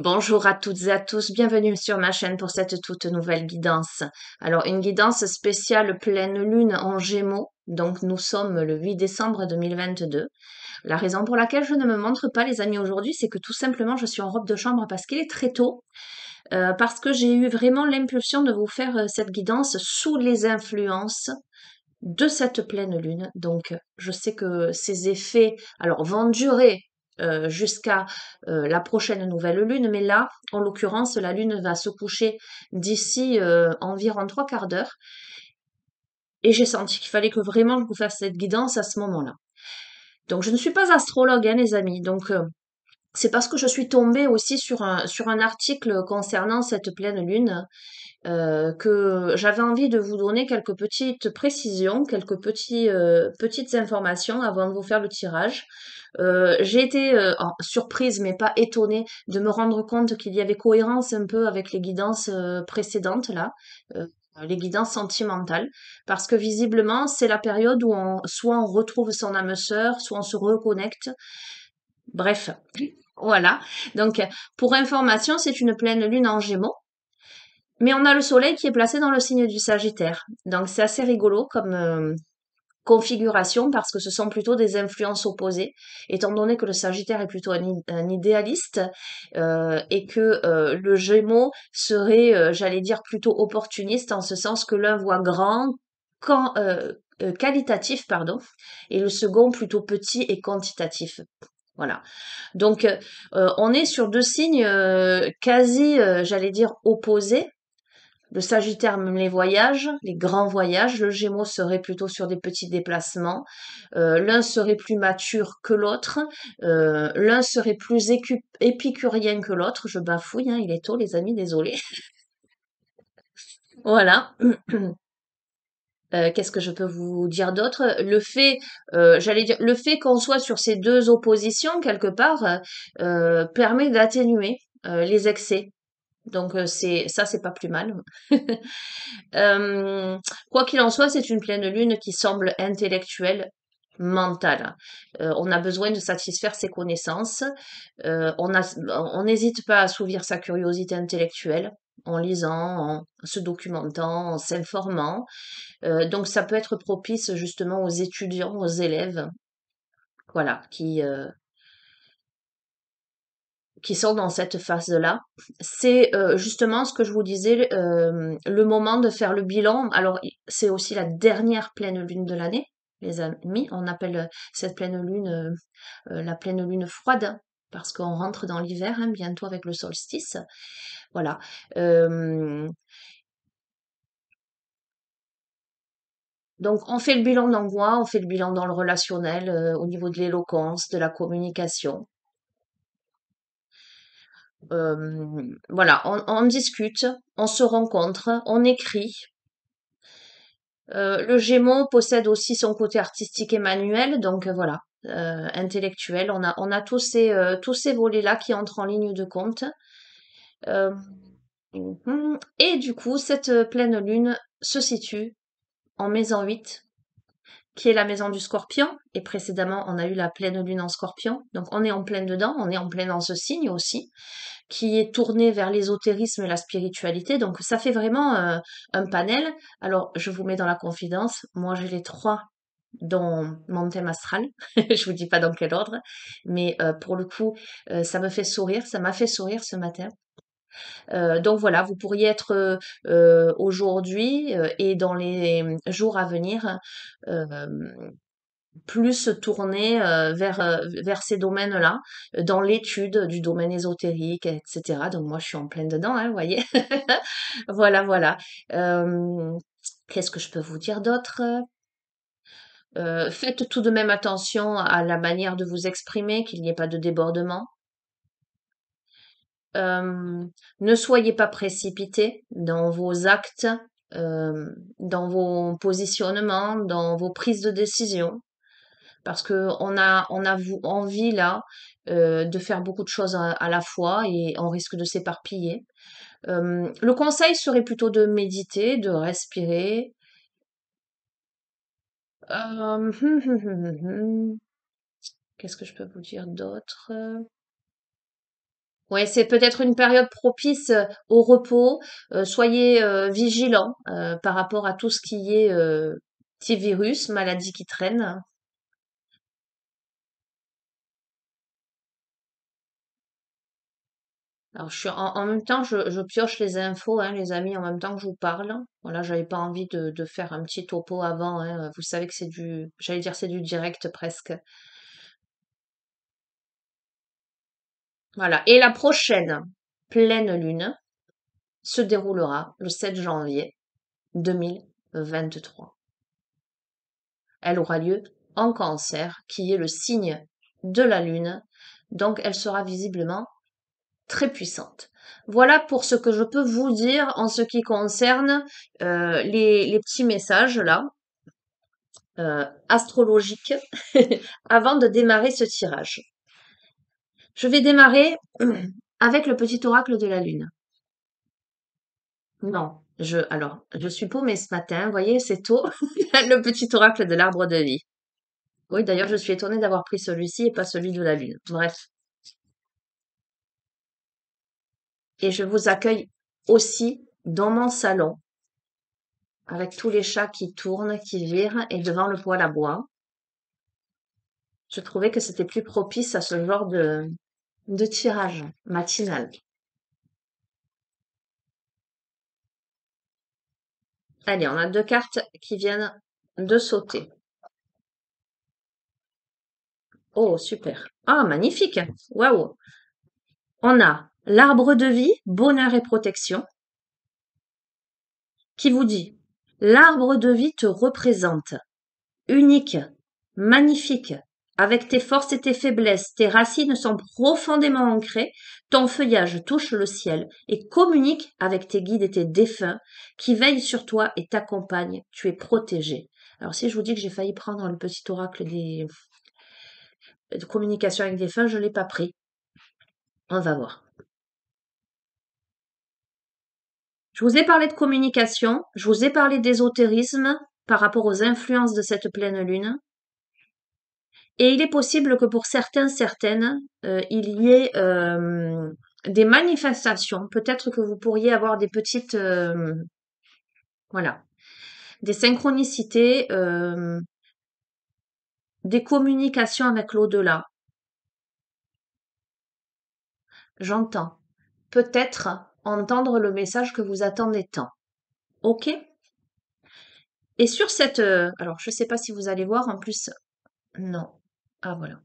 Bonjour à toutes et à tous, bienvenue sur ma chaîne pour cette toute nouvelle guidance. Alors, une guidance spéciale pleine lune en Gémeaux, donc nous sommes le 8 décembre 2022. La raison pour laquelle je ne me montre pas les amis aujourd'hui, c'est que tout simplement je suis en robe de chambre parce qu'il est très tôt, parce que j'ai eu vraiment l'impulsion de vous faire cette guidance sous les influences de cette pleine lune. Donc, je sais que ces effets, alors, vont durer jusqu'à la prochaine nouvelle lune, mais là, en l'occurrence, la lune va se coucher d'ici environ trois quarts d'heure. Et j'ai senti qu'il fallait que vraiment je vous fasse cette guidance à ce moment-là. Donc, je ne suis pas astrologue, hein, les amis. Donc, c'est parce que je suis tombée aussi sur un article concernant cette pleine lune que j'avais envie de vous donner quelques petites précisions, quelques petites informations avant de vous faire le tirage. J'ai été surprise, mais pas étonnée, de me rendre compte qu'il y avait cohérence un peu avec les guidances précédentes là, euh, les guidances sentimentales, parce que visiblement c'est la période où soit on retrouve son âme sœur, soit on se reconnecte. Bref, voilà. Donc, pour information, c'est une pleine lune en Gémeaux. Mais on a le soleil qui est placé dans le signe du Sagittaire. Donc c'est assez rigolo comme configuration parce que ce sont plutôt des influences opposées, étant donné que le Sagittaire est plutôt un idéaliste et que le Gémeaux serait, j'allais dire, plutôt opportuniste en ce sens que l'un voit grand, qualitatif, pardon, et le second plutôt petit et quantitatif. Voilà. Donc, on est sur deux signes quasi, j'allais dire, opposés. Le Sagittaire aime les voyages, les grands voyages. Le Gémeaux serait plutôt sur des petits déplacements. L'un serait plus mature que l'autre. L'un serait plus épicurien que l'autre. Je bafouille, hein, il est tôt, les amis, désolé. Voilà. Qu'est-ce que je peux vous dire d'autre? J'allais dire, le fait qu'on soit sur ces deux oppositions quelque part permet d'atténuer les excès. Donc c'est pas plus mal. Euh, Quoi qu'il en soit, c'est une pleine lune qui semble intellectuelle, mentale. On a besoin de satisfaire ses connaissances. On n'hésite pas à assouvir sa curiosité intellectuelle en lisant, en se documentant, en s'informant. Donc ça peut être propice justement aux étudiants, aux élèves, voilà, qui sont dans cette phase-là. C'est justement ce que je vous disais, le moment de faire le bilan. Alors, c'est aussi la dernière pleine lune de l'année, les amis. On appelle cette pleine lune la pleine lune froide, parce qu'on rentre dans l'hiver hein, bientôt avec le solstice. Voilà. Euh, donc, on fait le bilan dans quoi? On fait le bilan dans le relationnel, au niveau de l'éloquence, de la communication. Voilà, on discute, on se rencontre, on écrit. Le Gémeaux possède aussi son côté artistique et manuel, donc voilà, intellectuel. On a tous ces volets-là qui entrent en ligne de compte. Euh, et du coup, cette pleine lune se situe en maison 8, qui est la maison du Scorpion. Et précédemment, on a eu la pleine lune en Scorpion. Donc on est en plein dedans, on est en plein dans ce signe aussi, qui est tourné vers l'ésotérisme et la spiritualité. Donc ça fait vraiment un panel. Alors je vous mets dans la confidence, moi j'ai les trois dans mon thème astral. Je vous dis pas dans quel ordre, mais pour le coup, ça me fait sourire, ça m'a fait sourire ce matin. Donc voilà, vous pourriez être aujourd'hui et dans les jours à venir euh, plus tourné vers ces domaines-là, dans l'étude du domaine ésotérique, etc. Donc moi, je suis en pleine dedans, hein, vous voyez. Voilà, voilà. Euh, Qu'est-ce que je peux vous dire d'autre? Faites tout de même attention à la manière de vous exprimer, qu'il n'y ait pas de débordement. Euh, Ne soyez pas précipité dans vos actes, euh, dans vos positionnements, dans vos prises de décision. Parce que on a envie là de faire beaucoup de choses à la fois et on risque de s'éparpiller. Le conseil serait plutôt de méditer, de respirer. Qu'est-ce que je peux vous dire d'autre? Ouais, c'est peut-être une période propice au repos. Soyez vigilants par rapport à tout ce qui est petits virus, maladies qui traînent. Alors, en même temps, je pioche les infos, hein, les amis, en même temps que je vous parle. Voilà, j'avais pas envie de faire un petit topo avant, hein. Vous savez que c'est j'allais dire c'est du direct presque. Voilà. Et la prochaine pleine lune se déroulera le 7 janvier 2023. Elle aura lieu en Cancer, qui est le signe de la lune. Donc, elle sera visiblement très puissante. Voilà pour ce que je peux vous dire en ce qui concerne les petits messages là, astrologiques, avant de démarrer ce tirage. Je vais démarrer avec le petit oracle de la lune. Non, je suis paumée ce matin, vous voyez, c'est tôt. Le petit oracle de l'arbre de vie. Oui, d'ailleurs, je suis étonnée d'avoir pris celui-ci et pas celui de la lune. Bref. Et je vous accueille aussi dans mon salon avec tous les chats qui tournent, qui virent et devant le poêle à bois. Je trouvais que c'était plus propice à ce genre de tirage matinal. Allez, on a deux cartes qui viennent de sauter. Oh, super. Ah, magnifique. Waouh. On a l'arbre de vie, bonheur et protection, qui vous dit, l'arbre de vie te représente. Unique, magnifique. Avec tes forces et tes faiblesses, tes racines sont profondément ancrées, ton feuillage touche le ciel et communique avec tes guides et tes défunts qui veillent sur toi et t'accompagnent. Tu es protégé. Alors si je vous dis que j'ai failli prendre le petit oracle de communication avec des défunts, je ne l'ai pas pris. On va voir. Je vous ai parlé de communication, je vous ai parlé d'ésotérisme par rapport aux influences de cette pleine lune. Et il est possible que pour certains, certaines, il y ait des manifestations. Peut-être que vous pourriez avoir des petites, voilà, des synchronicités, des communications avec l'au-delà. J'entends. Peut-être entendre le message que vous attendez tant. OK? Et sur cette, alors je ne sais pas si vous allez voir, en plus, non. Ah voilà,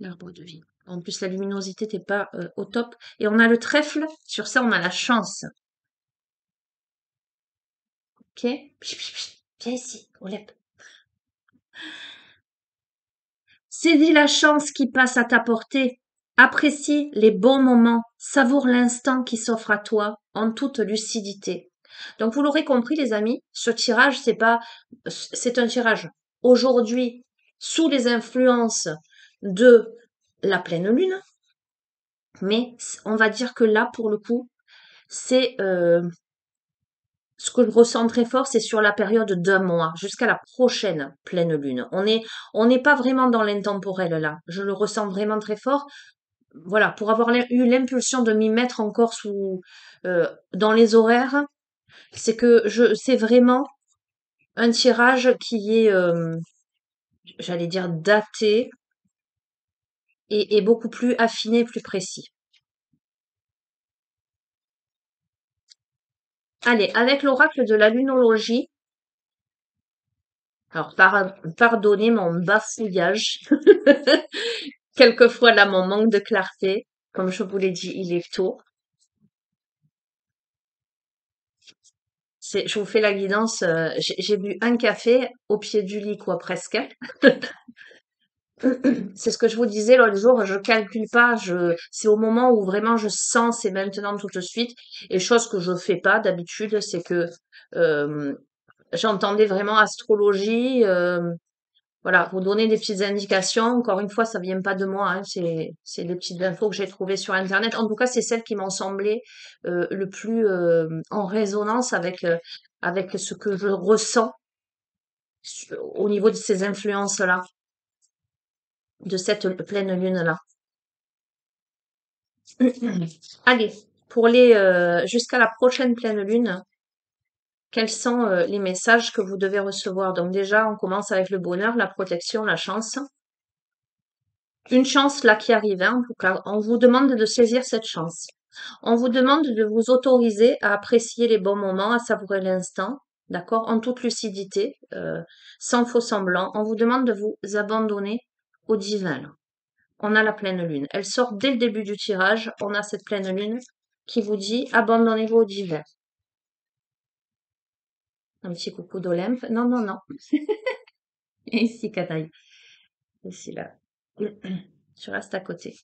l'arbre de vie. En plus, la luminosité n'est pas au top. Et on a le trèfle. Sur ça, on a la chance. Ok? Viens ici, Olep. Saisis la chance qui passe à ta portée. Apprécie les bons moments. Savoure l'instant qui s'offre à toi en toute lucidité. Donc, vous l'aurez compris, les amis, ce tirage, c'est un tirage aujourd'hui sous les influences de la pleine lune. Mais on va dire que là, pour le coup, c'est ce que je ressens très fort, c'est sur la période d'un mois, jusqu'à la prochaine pleine lune. On n'est pas vraiment dans l'intemporel là. Je le ressens vraiment très fort. Voilà, pour avoir eu l'impulsion de m'y mettre encore dans les horaires, c'est que c'est vraiment un tirage qui est, j'allais dire, daté et beaucoup plus affiné, plus précis. Allez, avec l'oracle de la lunologie, alors pardonnez mon bafouillage. Quelquefois, là, mon manque de clarté, comme je vous l'ai dit, il est tôt. Je vous fais la guidance. J'ai bu un café au pied du lit, quoi, presque. C'est ce que je vous disais l'autre jour. Je calcule pas. C'est au moment où vraiment je sens, c'est maintenant tout de suite. Et chose que je fais pas d'habitude, c'est que euh, j'entendais vraiment astrologie. Voilà, vous donner des petites indications. Encore une fois, ça vient pas de moi, hein, c'est des petites infos que j'ai trouvées sur Internet. En tout cas, c'est celles qui m'ont semblé le plus en résonance avec ce que je ressens au niveau de ces influences-là, de cette pleine lune-là. Allez, pour les jusqu'à la prochaine pleine lune, quels sont les messages que vous devez recevoir? Donc déjà, on commence avec le bonheur, la protection, la chance. Une chance là qui arrive, hein, en tout cas. On vous demande de saisir cette chance. On vous demande de vous autoriser à apprécier les bons moments, à savourer l'instant, d'accord, en toute lucidité, sans faux semblant. On vous demande de vous abandonner au divin. Là. On a la pleine lune. Elle sort dès le début du tirage. On a cette pleine lune qui vous dit abandonnez-vous au divin. Un petit coucou d'Olympe. Non, non, non. Et ici, Kataï. Ici, là. Tu restes à côté.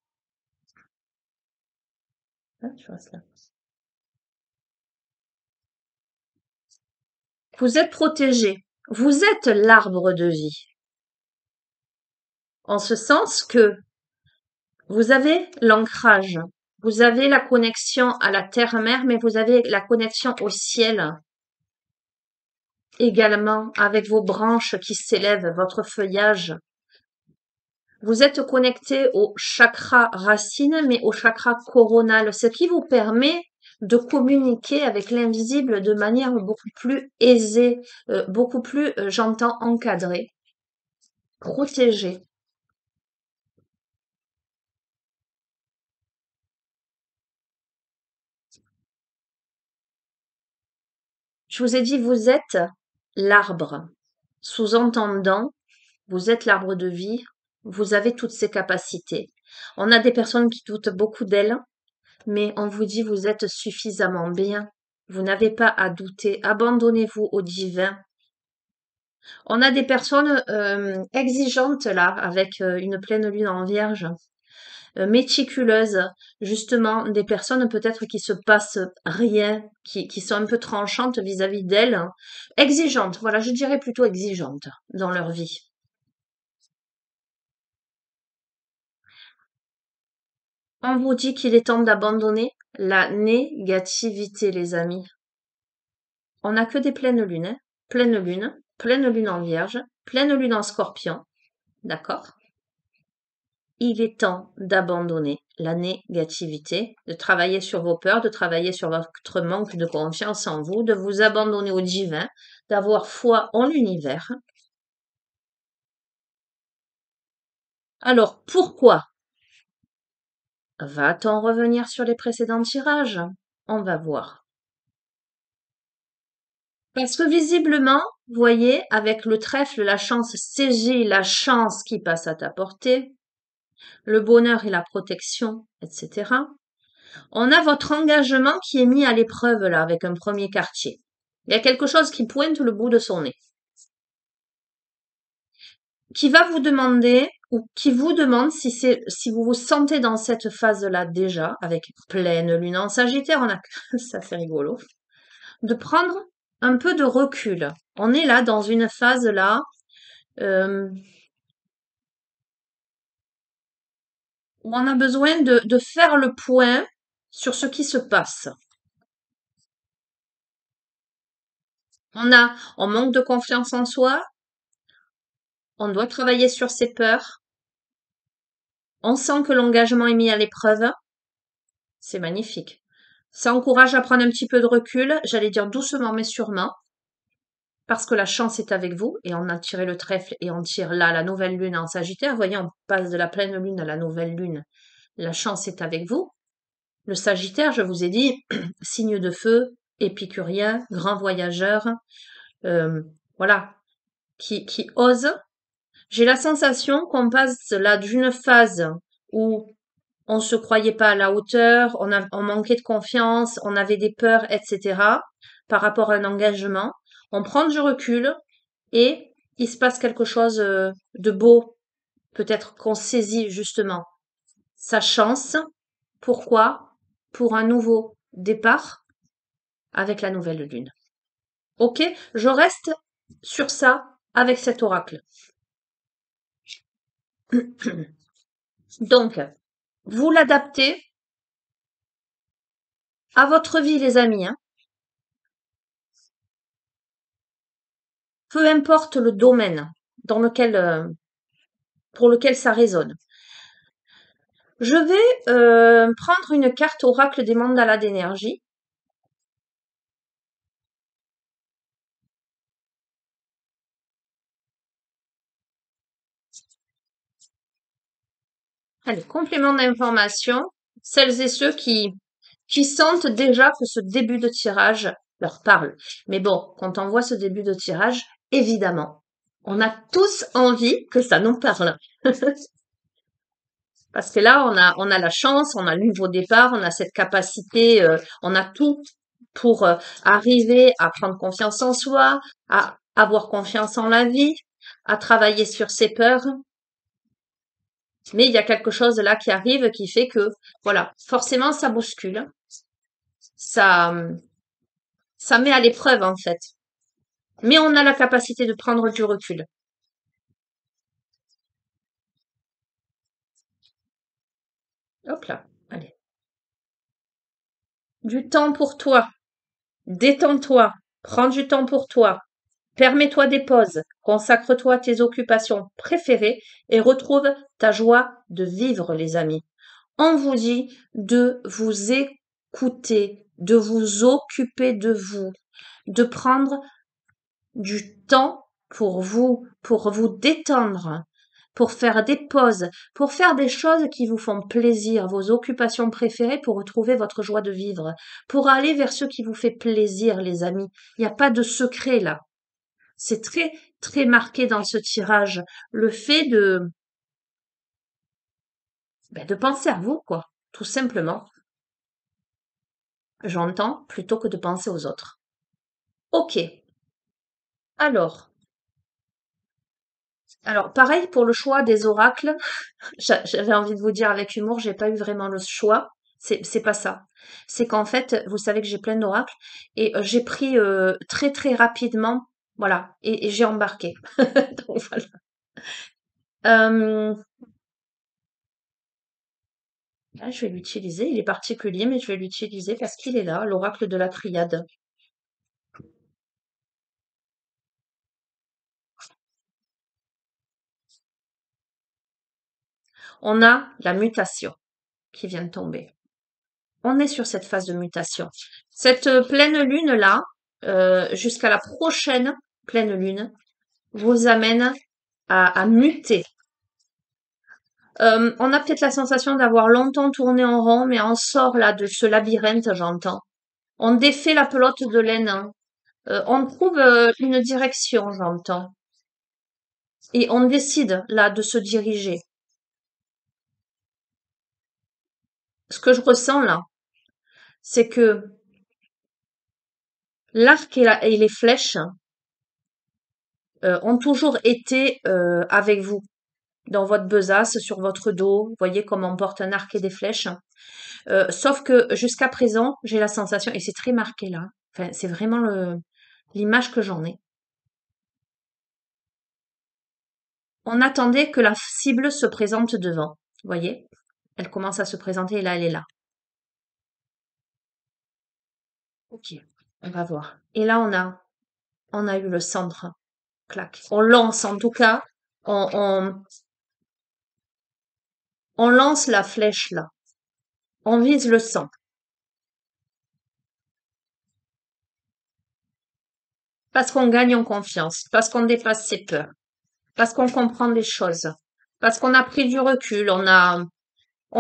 Hein, tu restes là. Vous êtes protégé. Vous êtes l'arbre de vie. En ce sens que vous avez l'ancrage. Vous avez la connexion à la terre-mère, mais vous avez la connexion au ciel également avec vos branches qui s'élèvent, votre feuillage. Vous êtes connecté au chakra racine, mais au chakra coronal, ce qui vous permet de communiquer avec l'invisible de manière beaucoup plus aisée, beaucoup plus, j'entends, encadrée, protégée. Je vous ai dit, vous êtes l'arbre. Sous-entendant, vous êtes l'arbre de vie, vous avez toutes ces capacités. On a des personnes qui doutent beaucoup d'elles, mais on vous dit, vous êtes suffisamment bien. Vous n'avez pas à douter. Abandonnez-vous au divin. On a des personnes exigeantes là, avec une pleine lune en vierge, méticuleuses, justement, des personnes peut-être qui se passent rien, qui sont un peu tranchantes vis-à-vis d'elles, exigeantes, voilà, je dirais plutôt exigeantes dans leur vie. On vous dit qu'il est temps d'abandonner la négativité, les amis. On n'a que des pleines lunes, hein. Pleine lune en vierge, pleine lune en scorpion, d'accord? Il est temps d'abandonner la négativité, de travailler sur vos peurs, de travailler sur votre manque de confiance en vous, de vous abandonner au divin, d'avoir foi en l'univers. Alors, pourquoi va-t-on revenir sur les précédents tirages? On va voir. Parce que visiblement, vous voyez, avec le trèfle, la chance saisit la chance qui passe à ta portée, le bonheur et la protection, etc. On a votre engagement qui est mis à l'épreuve là avec un premier quartier. Il y a quelque chose qui pointe le bout de son nez, qui va vous demander ou qui vous demande si vous vous sentez dans cette phase-là déjà avec pleine lune en Sagittaire, on a ça c'est rigolo, de prendre un peu de recul. On est là dans une phase là euh, où on a besoin de faire le point sur ce qui se passe. On manque de confiance en soi, on doit travailler sur ses peurs, on sent que l'engagement est mis à l'épreuve, c'est magnifique. Ça encourage à prendre un petit peu de recul, j'allais dire doucement mais sûrement, parce que la chance est avec vous, et on a tiré le trèfle et on tire là la nouvelle lune en Sagittaire. Vous voyez, on passe de la pleine lune à la nouvelle lune. La chance est avec vous. Le Sagittaire, je vous ai dit, signe de feu, épicurien, grand voyageur, euh, voilà, qui ose. J'ai la sensation qu'on passe là d'une phase où on se croyait pas à la hauteur, on manquait de confiance, on avait des peurs, etc. par rapport à un engagement. On prend du recul et il se passe quelque chose de beau. Peut-être qu'on saisit justement sa chance. Pourquoi? Pour un nouveau départ avec la nouvelle lune. Ok? Je reste sur ça avec cet oracle. Donc, vous l'adaptez à votre vie, les amis, hein. Peu importe le domaine dans lequel, pour lequel ça résonne. Je vais prendre une carte oracle des mandalas d'énergie. Allez, complément d'information. Celles et ceux qui sentent déjà que ce début de tirage leur parle. Mais bon, quand on voit ce début de tirage, évidemment, on a tous envie que ça nous parle. Parce que là, on a la chance, on a le nouveau départ, on a cette capacité, on a tout pour arriver à prendre confiance en soi, à avoir confiance en la vie, à travailler sur ses peurs. Mais il y a quelque chose là qui arrive qui fait que, voilà, forcément, ça bouscule, ça, ça met à l'épreuve en fait. Mais on a la capacité de prendre du recul. Hop là, allez. Du temps pour toi. Détends-toi. Prends du temps pour toi. Permets-toi des pauses. Consacre-toi à tes occupations préférées et retrouve ta joie de vivre, les amis. On vous dit de vous écouter, de vous occuper de vous, de prendre du temps pour vous détendre, pour faire des pauses, pour faire des choses qui vous font plaisir, vos occupations préférées pour retrouver votre joie de vivre, pour aller vers ce qui vous fait plaisir, les amis. Il n'y a pas de secret là. C'est très, très marqué dans ce tirage. Le fait de penser à vous, quoi. Tout simplement. J'entends plutôt que de penser aux autres. Ok. Alors, alors pareil pour le choix des oracles. J'avais envie de vous dire avec humour, j'ai pas eu vraiment le choix. C'est pas ça. C'est qu'en fait, vous savez que j'ai plein d'oracles et j'ai pris très très rapidement, voilà, et j'ai embarqué. Donc voilà. Euh, Là, je vais l'utiliser. Il est particulier, mais je vais l'utiliser parce qu'il est là, l'oracle de la triade. On a la mutation qui vient de tomber. On est sur cette phase de mutation. Cette pleine lune-là, jusqu'à la prochaine pleine lune, vous amène à muter. On a peut-être la sensation d'avoir longtemps tourné en rond, mais on sort là de ce labyrinthe, j'entends. On défait la pelote de laine, hein. On trouve une direction, j'entends. Et on décide là de se diriger. Ce que je ressens là, c'est que l'arc et les flèches ont toujours été avec vous, dans votre besace, sur votre dos. Vous voyez comme on porte un arc et des flèches. Sauf que jusqu'à présent, j'ai la sensation, et c'est très marqué là, enfin, c'est vraiment l'image que j'en ai. On attendait que la cible se présente devant. Vous voyez? Elle commence à se présenter et là, elle est là. Ok, on va voir. Et là, on a eu le centre. Clac. On lance en tout cas, on, on, on lance la flèche là. On vise le sang. Parce qu'on gagne en confiance, parce qu'on dépasse ses peurs, parce qu'on comprend les choses, parce qu'on a pris du recul, on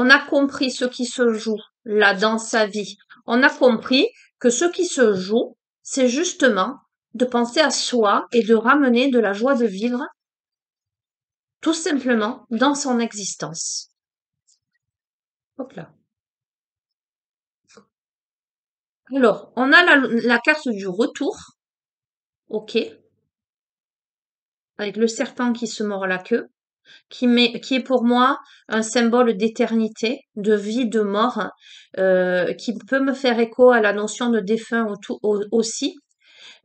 a compris ce qui se joue là dans sa vie. On a compris que ce qui se joue, c'est justement de penser à soi et de ramener de la joie de vivre, tout simplement, dans son existence. Hop là. Alors, on a la carte du retour, ok, avec le serpent qui se mord la queue, qui est pour moi un symbole d'éternité, de vie, de mort, qui peut me faire écho à la notion de défunt aussi,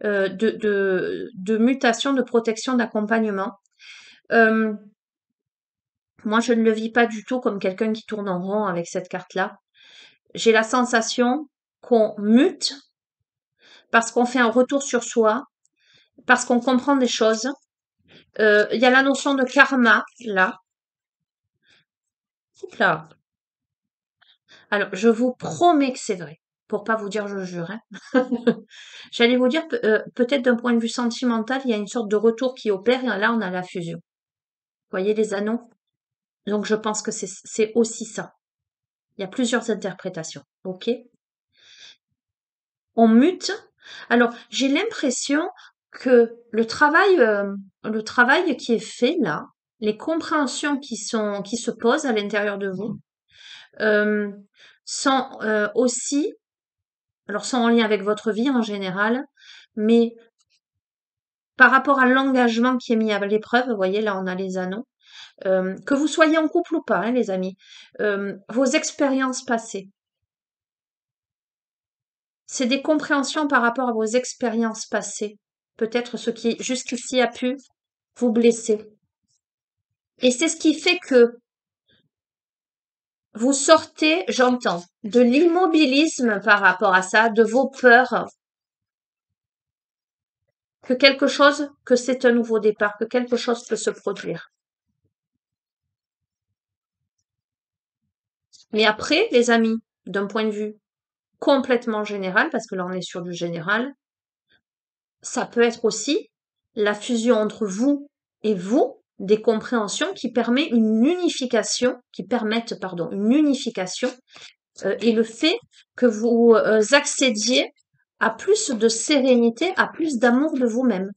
de mutation, de protection, d'accompagnement. Euh, Moi, je ne le vis pas du tout comme quelqu'un qui tourne en rond avec cette carte-là. J'ai la sensation qu'on mute parce qu'on fait un retour sur soi, parce qu'on comprend des choses. Il y a la notion de karma là. Oups là. Alors, je vous promets que c'est vrai. Pour pas vous dire je jure, hein. J'allais vous dire, peut-être d'un point de vue sentimental, il y a une sorte de retour qui opère, et là, on a la fusion. Voyez les anneaux? Donc, je pense que c'est aussi ça. Il y a plusieurs interprétations. Ok? On mute. Alors, j'ai l'impression que le travail qui est fait là, les compréhensions qui se posent à l'intérieur de vous, euh, sont aussi, alors sont en lien avec votre vie en général, mais par rapport à l'engagement qui est mis à l'épreuve, vous voyez, là on a les anneaux, que vous soyez en couple ou pas, hein, les amis, vos expériences passées, c'est des compréhensions par rapport à vos expériences passées, peut-être ce qui jusqu'ici a pu vous blesser. Et c'est ce qui fait que vous sortez, j'entends, de l'immobilisme par rapport à ça, de vos peurs, que c'est un nouveau départ, que quelque chose peut se produire. Mais après, les amis, d'un point de vue complètement général, parce que là on est sur du général, ça peut être aussi la fusion entre vous et vous, des compréhensions qui permettent une unification, une unification, et le fait que vous accédiez à plus de sérénité, à plus d'amour de vous-même.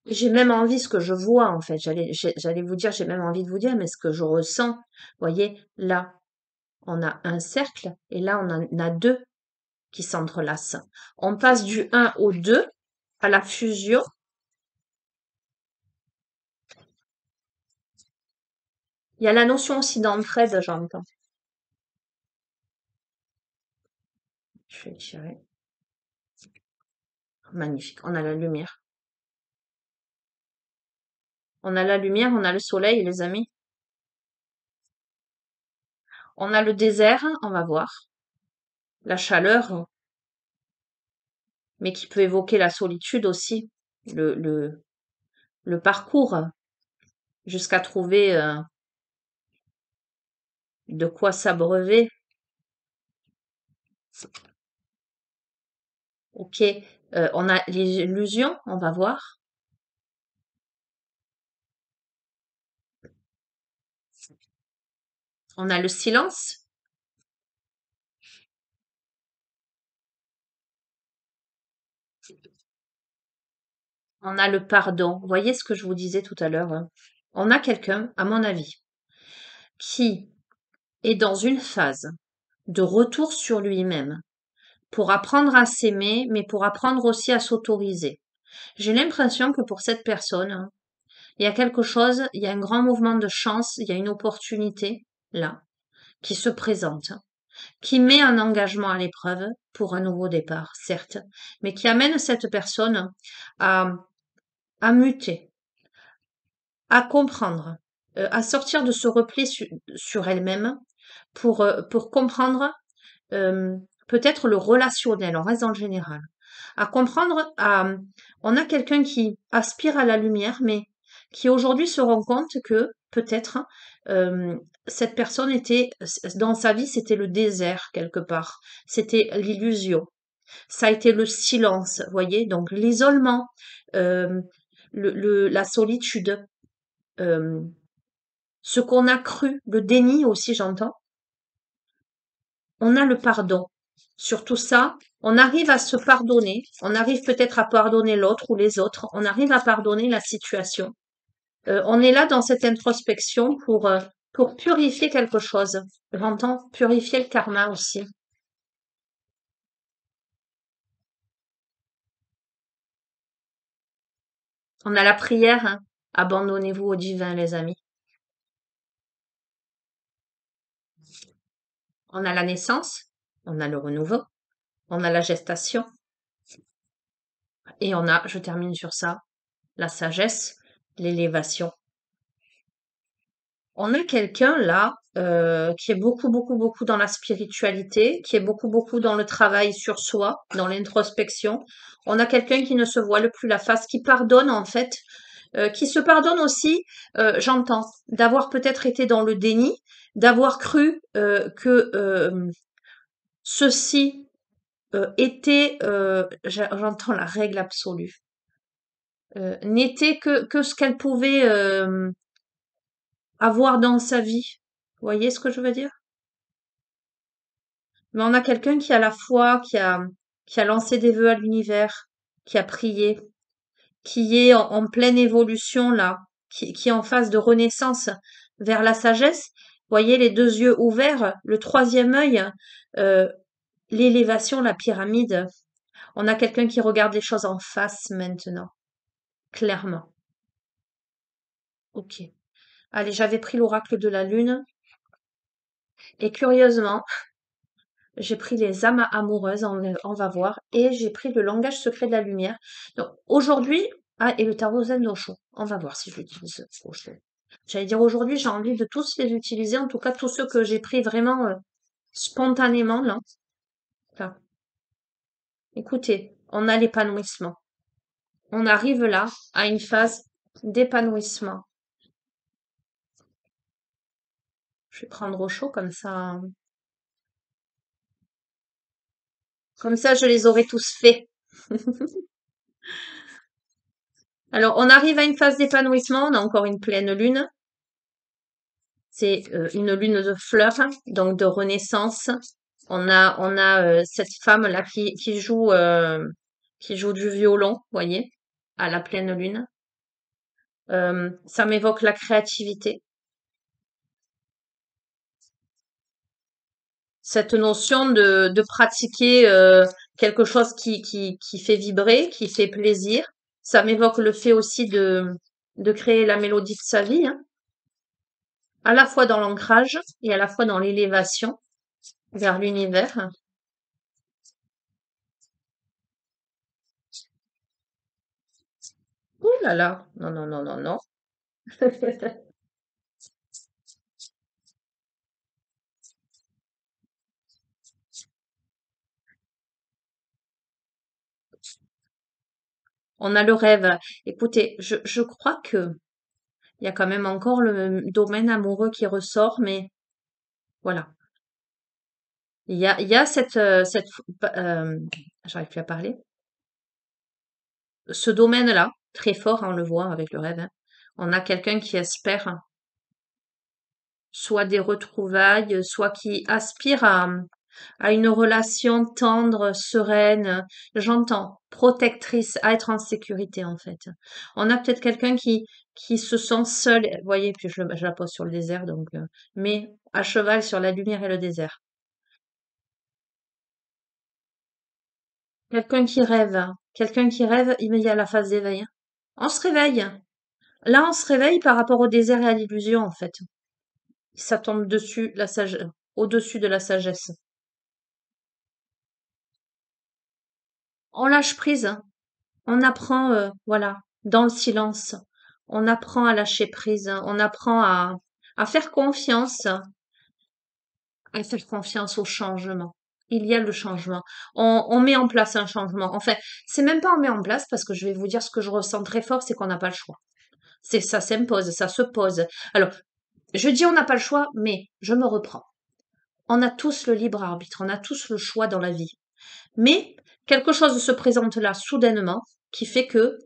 J'ai même envie, ce que je vois en fait, j'allais vous dire, j'ai même envie de vous dire, mais ce que je ressens, voyez, là, on a un cercle et là, on en a deux qui s'entrelacent. On passe du 1 au 2 à la fusion. Il y a la notion aussi d'entraide, j'entends. Je vais tirer. Magnifique. On a la lumière. On a la lumière, on a le soleil, les amis. On a le désert, on va voir. La chaleur, mais qui peut évoquer la solitude aussi. Le, le, le parcours jusqu'à trouver de quoi s'abreuver. Ok. On a l'illusion, on va voir. On a le silence. On a le pardon. Vous voyez ce que je vous disais tout à l'heure, hein. On a quelqu'un, à mon avis, qui est dans une phase de retour sur lui-même pour apprendre à s'aimer, mais pour apprendre aussi à s'autoriser. J'ai l'impression que pour cette personne, hein, il y a quelque chose, il y a un grand mouvement de chance, il y a une opportunité là qui se présente, qui met un engagement à l'épreuve pour un nouveau départ, certes, mais qui amène cette personne à, à muter, à comprendre, à sortir de ce repli sur elle-même pour comprendre euh, peut-être le relationnel, on reste dans le général, à comprendre, on a quelqu'un qui aspire à la lumière, mais qui aujourd'hui se rend compte que peut-être euh, cette personne était, dans sa vie, c'était le désert quelque part, c'était l'illusion, ça a été le silence, voyez, donc l'isolement, euh, la solitude, euh, ce qu'on a cru, le déni aussi, j'entends. On a le pardon. Sur tout ça, on arrive à se pardonner, on arrive peut-être à pardonner l'autre ou les autres, on arrive à pardonner la situation. On est là dans cette introspection pour purifier quelque chose. J'entends purifier le karma aussi. On a la prière, hein. Abandonnez-vous au divin, les amis. On a la naissance, on a le renouveau, on a la gestation, et on a, je termine sur ça, la sagesse, l'élévation. On a quelqu'un là qui est beaucoup, beaucoup, beaucoup dans la spiritualité, qui est beaucoup, beaucoup dans le travail sur soi, dans l'introspection. On a quelqu'un qui ne se voile plus la face, qui pardonne en fait, qui se pardonne aussi, j'entends, d'avoir peut-être été dans le déni, d'avoir cru que ceci était, j'entends la règle absolue, n'était que ce qu'elle pouvait avoir dans sa vie. Vous voyez ce que je veux dire? Mais on a quelqu'un qui a la foi, qui a lancé des vœux à l'univers, qui a prié, qui est en pleine évolution là, qui est en phase de renaissance vers la sagesse. Voyez les deux yeux ouverts, le troisième œil, euh, l'élévation, la pyramide. On a quelqu'un qui regarde les choses en face maintenant, clairement. Ok. Allez, j'avais pris l'oracle de la lune et curieusement, j'ai pris les âmes amoureuses, on va voir, et j'ai pris le langage secret de la lumière. Donc aujourd'hui, ah, et le tarot Zen d'Osho. On va voir si je l'utilise. Osho. J'allais dire aujourd'hui, j'ai envie de tous les utiliser, en tout cas tous ceux que j'ai pris vraiment spontanément là. Là. Écoutez, on a l'épanouissement. On arrive là à une phase d'épanouissement. Je vais prendre Osho comme ça je les aurai tous faits. Alors, on arrive à une phase d'épanouissement, on a encore une pleine lune. C'est une lune de fleurs, donc de renaissance. On a cette femme-là qui joue du violon, voyez, à la pleine lune. Ça m'évoque la créativité. Cette notion de pratiquer quelque chose qui fait vibrer, qui fait plaisir. Ça m'évoque le fait aussi de créer la mélodie de sa vie, hein, à la fois dans l'ancrage et à la fois dans l'élévation vers l'univers. Ouh là là, non, non, non, non, non. On a le rêve. Écoutez, je crois que il y a quand même encore le domaine amoureux qui ressort, mais voilà. Il y a j'arrive plus à parler. Ce domaine-là, très fort, hein, on le voit avec le rêve, hein. On a quelqu'un qui espère soit des retrouvailles, soit qui aspire à une relation tendre, sereine, j'entends, protectrice, à être en sécurité en fait. On a peut-être quelqu'un qui se sent seul, vous voyez, puis je la pose sur le désert, donc, mais à cheval sur la lumière et le désert. Quelqu'un qui rêve, il y a la phase d'éveil, hein. On se réveille. Là, on se réveille par rapport au désert et à l'illusion en fait. Ça tombe dessus, au-dessus de la sagesse. On lâche prise, hein. On apprend, voilà, dans le silence. On apprend à lâcher prise. On apprend à faire confiance, à faire confiance au changement. Il y a le changement. On met en place un changement. Enfin, c'est même pas on met en place parce que je vais vous dire ce que je ressens très fort, c'est qu'on n'a pas le choix. C'est ça s'impose, ça se pose. Alors, je dis on n'a pas le choix, mais je me reprends. On a tous le libre arbitre, on a tous le choix dans la vie. Mais quelque chose se présente là soudainement qui fait que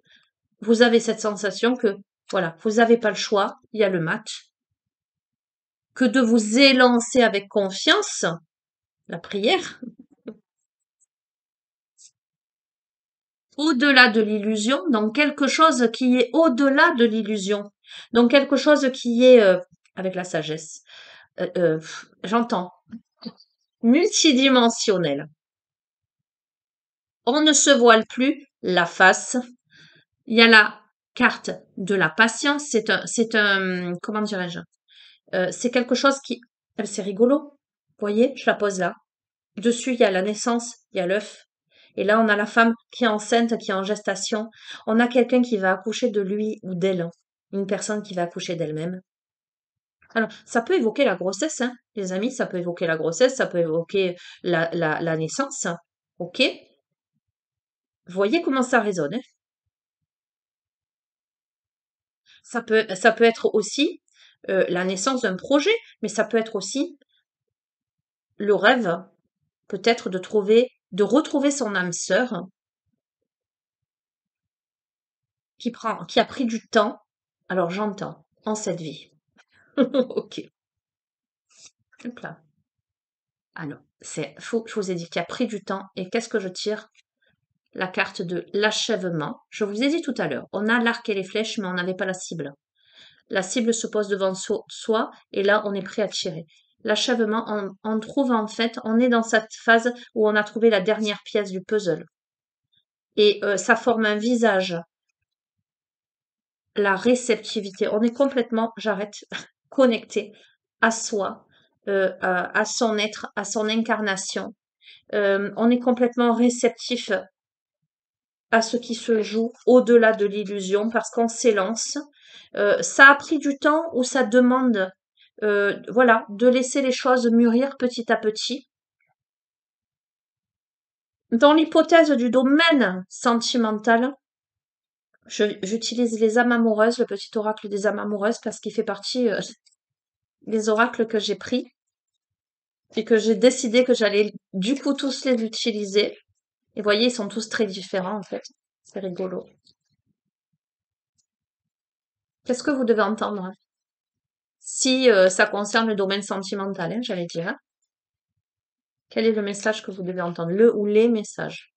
vous avez cette sensation que, voilà, vous n'avez pas le choix, il y a le match, que de vous élancer avec confiance, la prière, au-delà de l'illusion, dans quelque chose qui est au-delà de l'illusion, dans quelque chose qui est, avec la sagesse, j'entends, multidimensionnel. On ne se voile plus la face. Il y a la carte de la patience. Comment dirais-je? C'est quelque chose qui, c'est rigolo. Vous voyez, je la pose là. Dessus, il y a la naissance, il y a l'œuf. Et là, on a la femme qui est enceinte, qui est en gestation. On a quelqu'un qui va accoucher de lui ou d'elle. Une personne qui va accoucher d'elle-même. Alors, ça peut évoquer la grossesse, hein, les amis, ça peut évoquer la grossesse, ça peut évoquer la naissance, ok? Voyez comment ça résonne, hein. Ça peut être aussi la naissance d'un projet, mais ça peut être aussi le rêve, peut-être de retrouver son âme sœur qui a pris du temps. Alors j'entends en cette vie. Ok. Hop là. Alors, je vous ai dit qu'il a pris du temps. Et qu'est-ce que je tire? La carte de l'achèvement. Je vous ai dit tout à l'heure, on a l'arc et les flèches, mais on n'avait pas la cible. La cible se pose devant soi et là, on est prêt à tirer. L'achèvement, on trouve en fait, on est dans cette phase où on a trouvé la dernière pièce du puzzle. Et ça forme un visage, la réceptivité. On est complètement, j'arrête, connecté à soi, à son être, à son incarnation. On est complètement réceptif à ce qui se joue au-delà de l'illusion parce qu'on s'élance. Ça a pris du temps ou ça demande, voilà, de laisser les choses mûrir petit à petit. Dans l'hypothèse du domaine sentimental, j'utilise les âmes amoureuses, le petit oracle des âmes amoureuses, parce qu'il fait partie des oracles que j'ai pris et que j'ai décidé que j'allais du coup tous les utiliser. Et vous voyez, ils sont tous très différents en fait. C'est rigolo. Qu'est-ce que vous devez entendre, hein? Si ça concerne le domaine sentimental, hein, j'allais dire, hein. Quel est le message que vous devez entendre? Le ou les messages?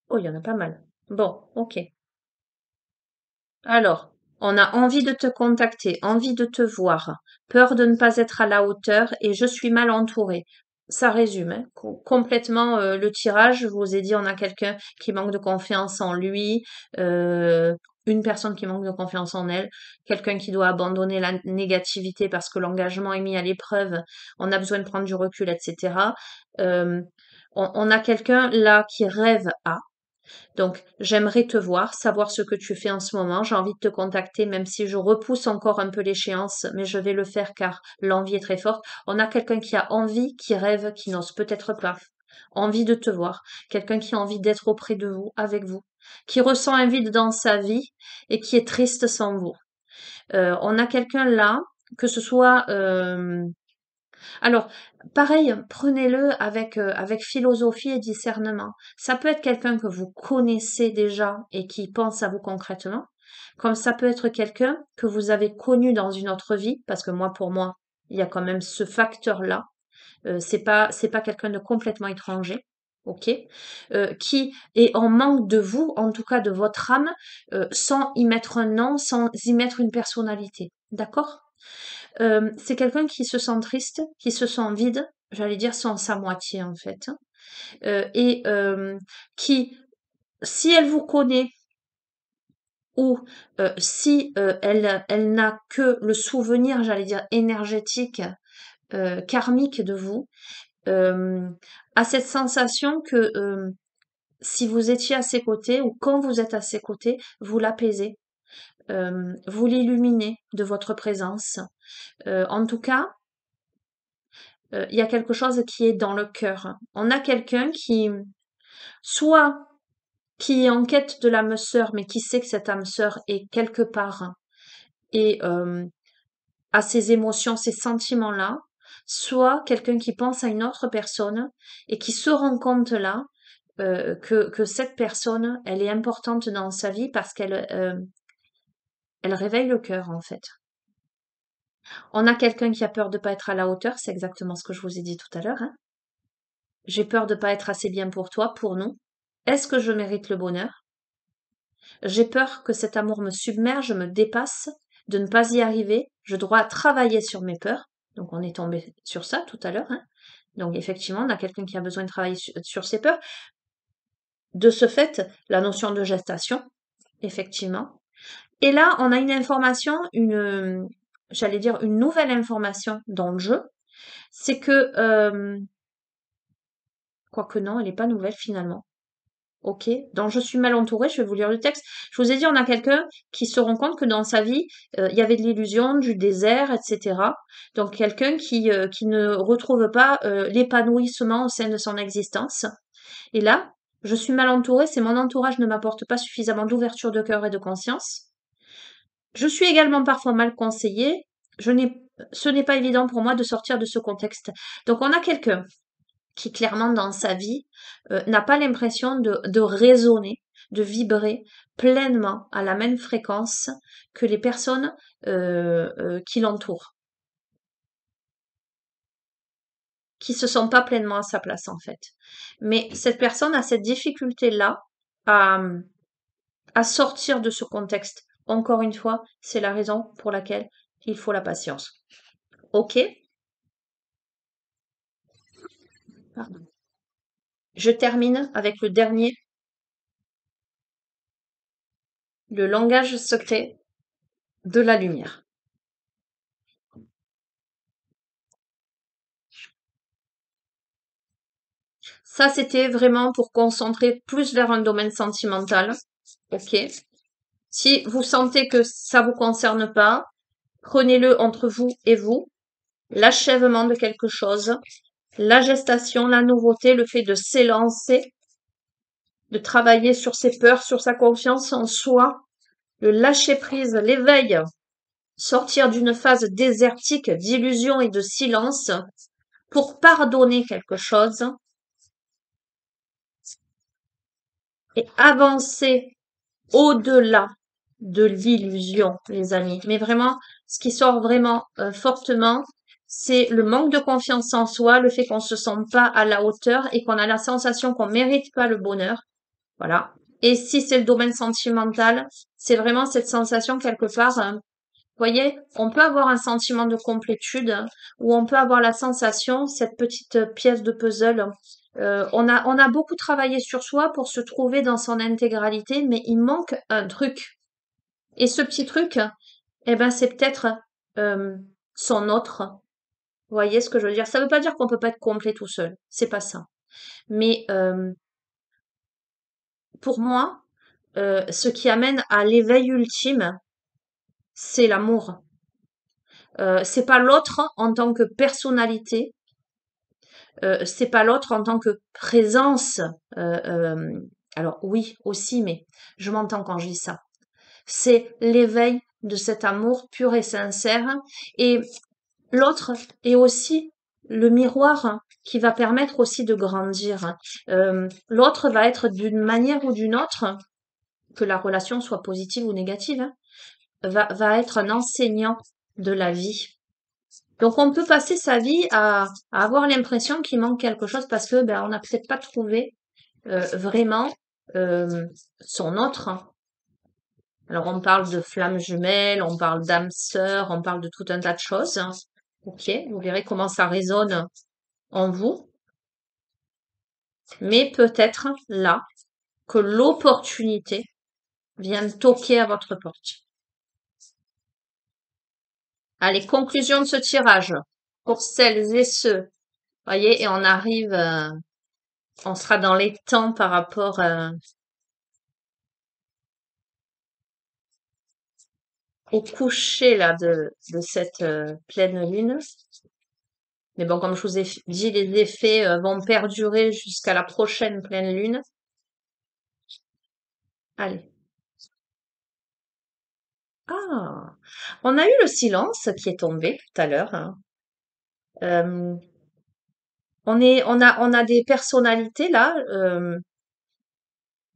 Oh, il y en a pas mal. Bon, ok. Alors, on a envie de te contacter, envie de te voir, peur de ne pas être à la hauteur et je suis mal entourée. Ça résume, hein, complètement le tirage. Je vous ai dit, on a quelqu'un qui manque de confiance en lui, euh, une personne qui manque de confiance en elle, quelqu'un qui doit abandonner la négativité parce que l'engagement est mis à l'épreuve, on a besoin de prendre du recul, etc. Euh, on a quelqu'un là qui rêve à. Donc, j'aimerais te voir, savoir ce que tu fais en ce moment. J'ai envie de te contacter, même si je repousse encore un peu l'échéance, mais je vais le faire car l'envie est très forte. On a quelqu'un qui a envie, qui rêve, qui n'ose peut-être pas. Envie de te voir. Quelqu'un qui a envie d'être auprès de vous, avec vous. Qui ressent un vide dans sa vie et qui est triste sans vous. On a quelqu'un là, que ce soit alors, pareil, prenez-le avec philosophie et discernement. Ça peut être quelqu'un que vous connaissez déjà et qui pense à vous concrètement, comme ça peut être quelqu'un que vous avez connu dans une autre vie, parce que moi, pour moi, il y a quand même ce facteur-là. C'est pas quelqu'un de complètement étranger, ok, qui est en manque de vous, en tout cas de votre âme, sans y mettre un nom, sans y mettre une personnalité, d'accord? C'est quelqu'un qui se sent triste, qui se sent vide, j'allais dire sans sa moitié en fait, hein, et qui, si elle vous connaît ou si elle n'a que le souvenir, j'allais dire énergétique, karmique de vous, euh, a cette sensation que si vous étiez à ses côtés ou quand vous êtes à ses côtés, vous l'apaisez, vous l'illuminez de votre présence. En tout cas, il y a quelque chose qui est dans le cœur. On a quelqu'un soit qui est en quête de l'âme sœur, mais qui sait que cette âme sœur est quelque part et a ses émotions, ses sentiments-là, soit quelqu'un qui pense à une autre personne et qui se rend compte là que cette personne, elle est importante dans sa vie parce qu'elle réveille le cœur en fait. On a quelqu'un qui a peur de pas être à la hauteur, c'est exactement ce que je vous ai dit tout à l'heure, hein. J'ai peur de pas être assez bien pour toi, pour nous. Est-ce que je mérite le bonheur? J'ai peur que cet amour me submerge, me dépasse, de ne pas y arriver. Je dois travailler sur mes peurs. Donc on est tombé sur ça tout à l'heure, hein. Donc effectivement, on a quelqu'un qui a besoin de travailler sur ses peurs. De ce fait, la notion de gestation, effectivement. Et là, on a une information, j'allais dire une nouvelle information dans le jeu, c'est que Quoique non, elle n'est pas nouvelle finalement. Ok, donc je suis mal entourée, je vais vous lire le texte. Je vous ai dit, on a quelqu'un qui se rend compte que dans sa vie, il y avait de l'illusion, du désert, etc. Donc quelqu'un qui ne retrouve pas l'épanouissement au sein de son existence. Et là, je suis mal entourée, c'est mon entourage ne m'apporte pas suffisamment d'ouverture de cœur et de conscience. Je suis également parfois mal conseillée. Ce n'est pas évident pour moi de sortir de ce contexte. Donc on a quelqu'un qui clairement dans sa vie n'a pas l'impression de résonner, de vibrer pleinement à la même fréquence que les personnes qui l'entourent, qui se sentent pas pleinement à sa place en fait. Mais cette personne a cette difficulté-là à, à sortir de ce contexte. Encore une fois, c'est la raison pour laquelle il faut la patience. Ok? Pardon. Je termine avec le dernier, le langage secret de la lumière. Ça, c'était vraiment pour concentrer plus vers un domaine sentimental. Ok. Si vous sentez que ça vous concerne pas, prenez-le entre vous et vous. L'achèvement de quelque chose, la gestation, la nouveauté, le fait de s'élancer, de travailler sur ses peurs, sur sa confiance en soi, le lâcher prise, l'éveil, sortir d'une phase désertique d'illusion et de silence pour pardonner quelque chose et avancer au-delà de l'illusion, les amis. Mais vraiment, ce qui sort vraiment fortement, c'est le manque de confiance en soi, le fait qu'on se sente pas à la hauteur et qu'on a la sensation qu'on mérite pas le bonheur. Voilà. Et si c'est le domaine sentimental, c'est vraiment cette sensation quelque part. Vous voyez, on peut avoir un sentiment de complétude ou on peut avoir la sensation, cette petite pièce de puzzle. On a beaucoup travaillé sur soi pour se trouver dans son intégralité, mais il manque un truc. Et ce petit truc, eh ben, c'est peut-être euh, son autre. Vous voyez ce que je veux dire? Ça veut pas dire qu'on peut pas être complet tout seul. C'est pas ça. Mais pour moi, ce qui amène à l'éveil ultime, c'est l'amour. C'est pas l'autre en tant que personnalité, c'est pas l'autre en tant que présence. Euh, euh, alors oui, aussi, mais je m'entends quand je dis ça. C'est l'éveil de cet amour pur et sincère. Et l'autre est aussi le miroir qui va permettre aussi de grandir. L'autre va être d'une manière ou d'une autre, que la relation soit positive ou négative, hein, va être un enseignant de la vie. Donc on peut passer sa vie à avoir l'impression qu'il manque quelque chose parce que ben on n'a peut-être pas trouvé vraiment euh, son autre. Alors on parle de flammes jumelles, on parle d'âme sœur, on parle de tout un tas de choses. Ok, vous verrez comment ça résonne en vous. Mais peut-être là que l'opportunité vient toquer à votre porte. Allez, conclusion de ce tirage. Pour celles et ceux, voyez, et on arrive, on sera dans les temps par rapport au coucher là de cette pleine lune. Mais bon, comme je vous ai dit, les effets vont perdurer jusqu'à la prochaine pleine lune. Allez. Ah, on a eu le silence qui est tombé tout à l'heure, hein. Euh, on a des personnalités là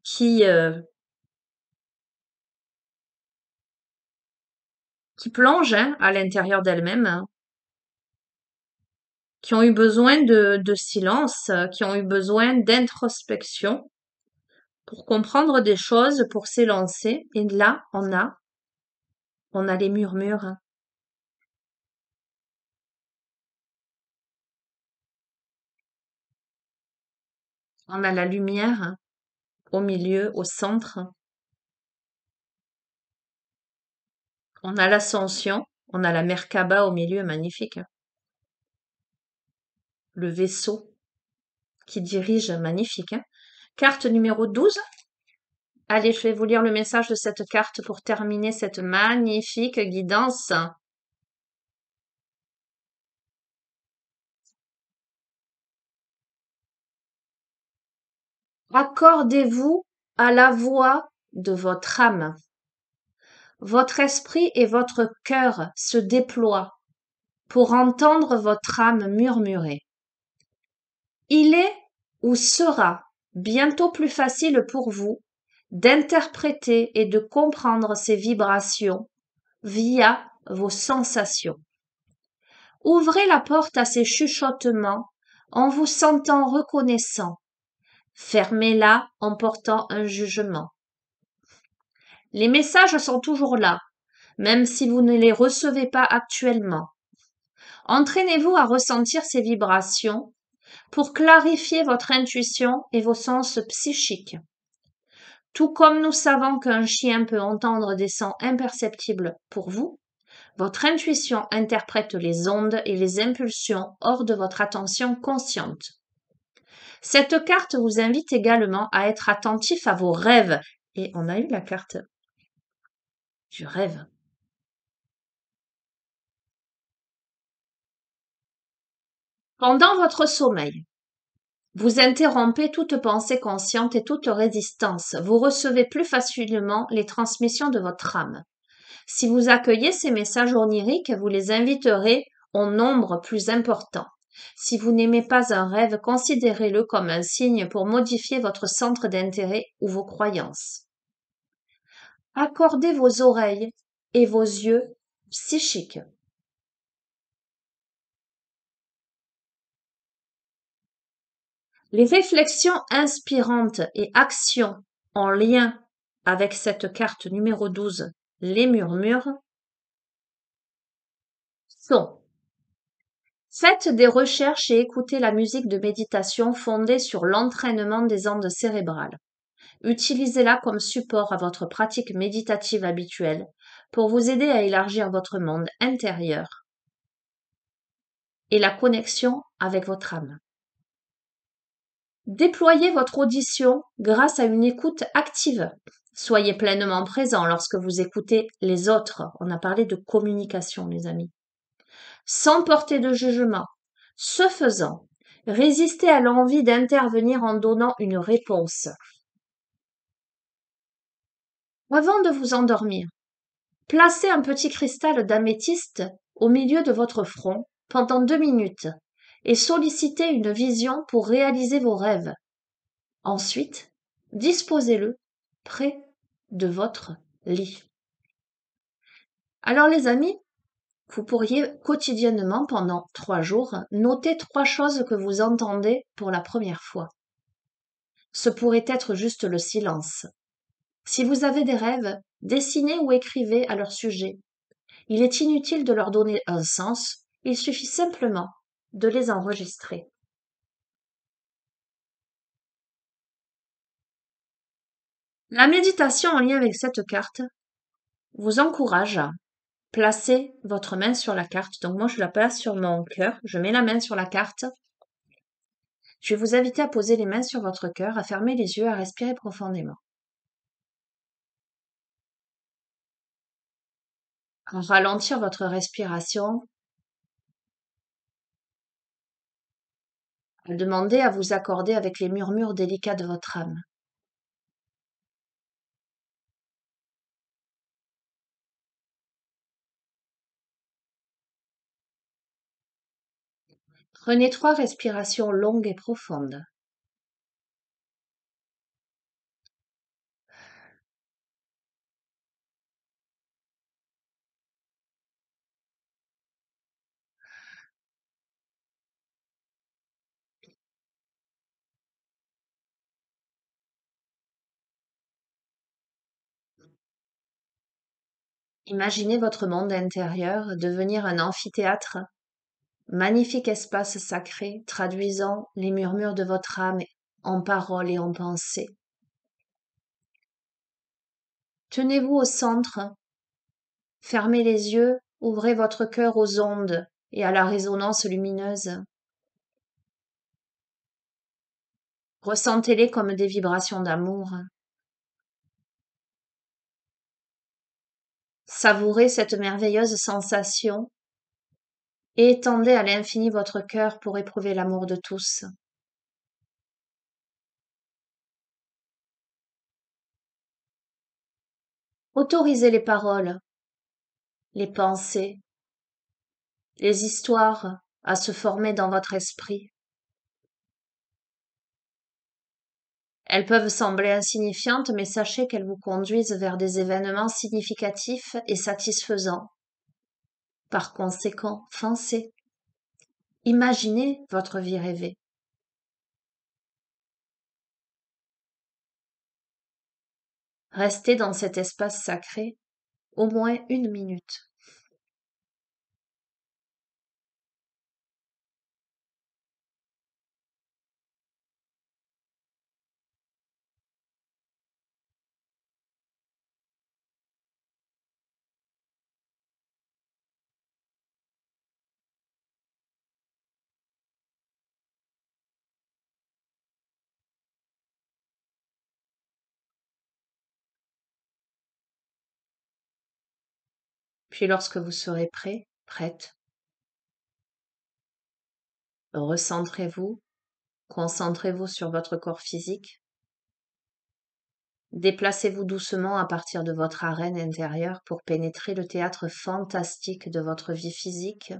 qui qui plongent hein, à l'intérieur d'elles-mêmes, hein, qui ont eu besoin de silence, qui ont eu besoin d'introspection pour comprendre des choses, pour s'élancer. Et là, on a les murmures, hein. On a la lumière hein, au milieu, au centre. On a l'ascension. On a la Merkaba au milieu, magnifique, hein. Le vaisseau qui dirige, magnifique, hein. Carte numéro 12. Allez, je vais vous lire le message de cette carte pour terminer cette magnifique guidance. Accordez-vous à la voix de votre âme. Votre esprit et votre cœur se déploient pour entendre votre âme murmurer. Il est ou sera bientôt plus facile pour vous d'interpréter et de comprendre ces vibrations via vos sensations. Ouvrez la porte à ces chuchotements en vous sentant reconnaissant. Fermez-la en portant un jugement. Les messages sont toujours là, même si vous ne les recevez pas actuellement. Entraînez-vous à ressentir ces vibrations pour clarifier votre intuition et vos sens psychiques. Tout comme nous savons qu'un chien peut entendre des sons imperceptibles pour vous, votre intuition interprète les ondes et les impulsions hors de votre attention consciente. Cette carte vous invite également à être attentif à vos rêves. Et on a eu la carte du rêve. Pendant votre sommeil, vous interrompez toute pensée consciente et toute résistance. Vous recevez plus facilement les transmissions de votre âme. Si vous accueillez ces messages oniriques, vous les inviterez en nombre plus important. Si vous n'aimez pas un rêve, considérez-le comme un signe pour modifier votre centre d'intérêt ou vos croyances. Accordez vos oreilles et vos yeux psychiques. Les réflexions inspirantes et actions en lien avec cette carte numéro 12, les murmures, sont: faites des recherches et écoutez la musique de méditation fondée sur l'entraînement des ondes cérébrales. Utilisez-la comme support à votre pratique méditative habituelle pour vous aider à élargir votre monde intérieur et la connexion avec votre âme. Déployez votre audition grâce à une écoute active. Soyez pleinement présent lorsque vous écoutez les autres. On a parlé de communication, les amis. Sans porter de jugement. Ce faisant, résistez à l'envie d'intervenir en donnant une réponse. Avant de vous endormir, placez un petit cristal d'améthyste au milieu de votre front pendant 2 minutes et sollicitez une vision pour réaliser vos rêves. Ensuite, disposez-le près de votre lit. Alors les amis, vous pourriez quotidiennement pendant 3 jours noter 3 choses que vous entendez pour la première fois. Ce pourrait être juste le silence. Si vous avez des rêves, dessinez ou écrivez à leur sujet. Il est inutile de leur donner un sens, il suffit simplement de les enregistrer. La méditation en lien avec cette carte vous encourage à placer votre main sur la carte. Donc moi, je la place sur mon cœur. Je mets la main sur la carte. Je vais vous inviter à poser les mains sur votre cœur, à fermer les yeux, à respirer profondément. À ralentir votre respiration. À demander à vous accorder avec les murmures délicats de votre âme. Prenez 3 respirations longues et profondes. Imaginez votre monde intérieur devenir un amphithéâtre, magnifique espace sacré traduisant les murmures de votre âme en paroles et en pensées. Tenez-vous au centre, fermez les yeux, ouvrez votre cœur aux ondes et à la résonance lumineuse. Ressentez-les comme des vibrations d'amour. Savourez cette merveilleuse sensation et étendez à l'infini votre cœur pour éprouver l'amour de tous. Autorisez les paroles, les pensées, les histoires à se former dans votre esprit. Elles peuvent sembler insignifiantes, mais sachez qu'elles vous conduisent vers des événements significatifs et satisfaisants. Par conséquent, foncez. Imaginez votre vie rêvée. Restez dans cet espace sacré au moins 1 minute. Puis lorsque vous serez prêt, prête, recentrez-vous, concentrez-vous sur votre corps physique. Déplacez-vous doucement à partir de votre arène intérieure pour pénétrer le théâtre fantastique de votre vie physique.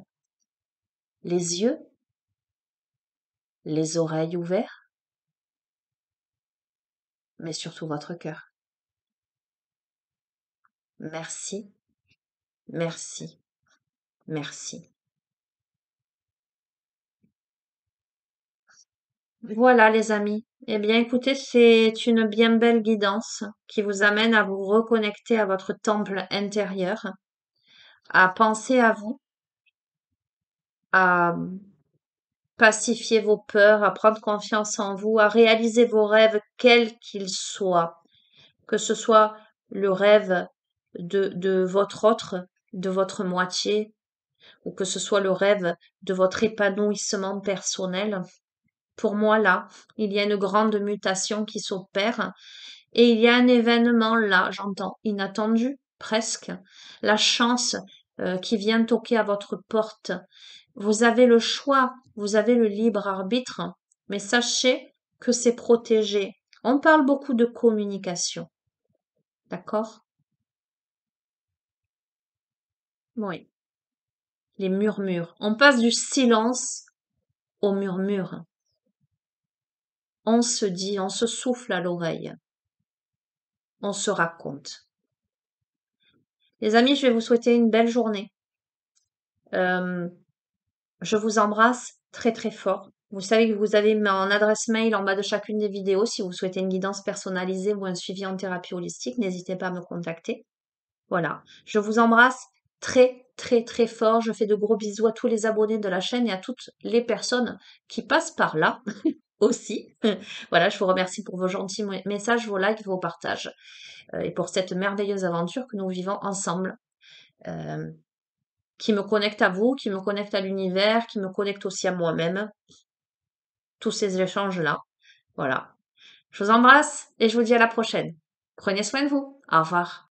Les yeux, les oreilles ouverts, mais surtout votre cœur. Merci, merci, merci. Voilà les amis. Eh bien écoutez, c'est une bien belle guidance qui vous amène à vous reconnecter à votre temple intérieur, à penser à vous, à pacifier vos peurs, à prendre confiance en vous, à réaliser vos rêves quels qu'ils soient, que ce soit le rêve de votre autre, de votre moitié, ou que ce soit le rêve de votre épanouissement personnel. Pour moi, là, il y a une grande mutation qui s'opère et il y a un événement là, j'entends, inattendu, presque, la chance qui vient toquer à votre porte. Vous avez le choix, vous avez le libre arbitre, mais sachez que c'est protégé. On parle beaucoup de communication, d'accord? Oui, les murmures. On passe du silence au murmure. On se dit, on se souffle à l'oreille, on se raconte. Les amis, je vais vous souhaiter une belle journée. Euh, je vous embrasse très très fort. Vous savez que vous avez mon adresse mail en bas de chacune des vidéos. Si vous souhaitez une guidance personnalisée ou un suivi en thérapie holistique, n'hésitez pas à me contacter. Voilà. Je vous embrasse très très très fort. Je fais de gros bisous à tous les abonnés de la chaîne et à toutes les personnes qui passent par là aussi. Voilà, je vous remercie pour vos gentils messages, vos likes, vos partages et pour cette merveilleuse aventure que nous vivons ensemble. Qui me connecte à vous, qui me connecte à l'univers, qui me connecte aussi à moi-même. Tous ces échanges-là. Voilà. Je vous embrasse et je vous dis à la prochaine. Prenez soin de vous. Au revoir.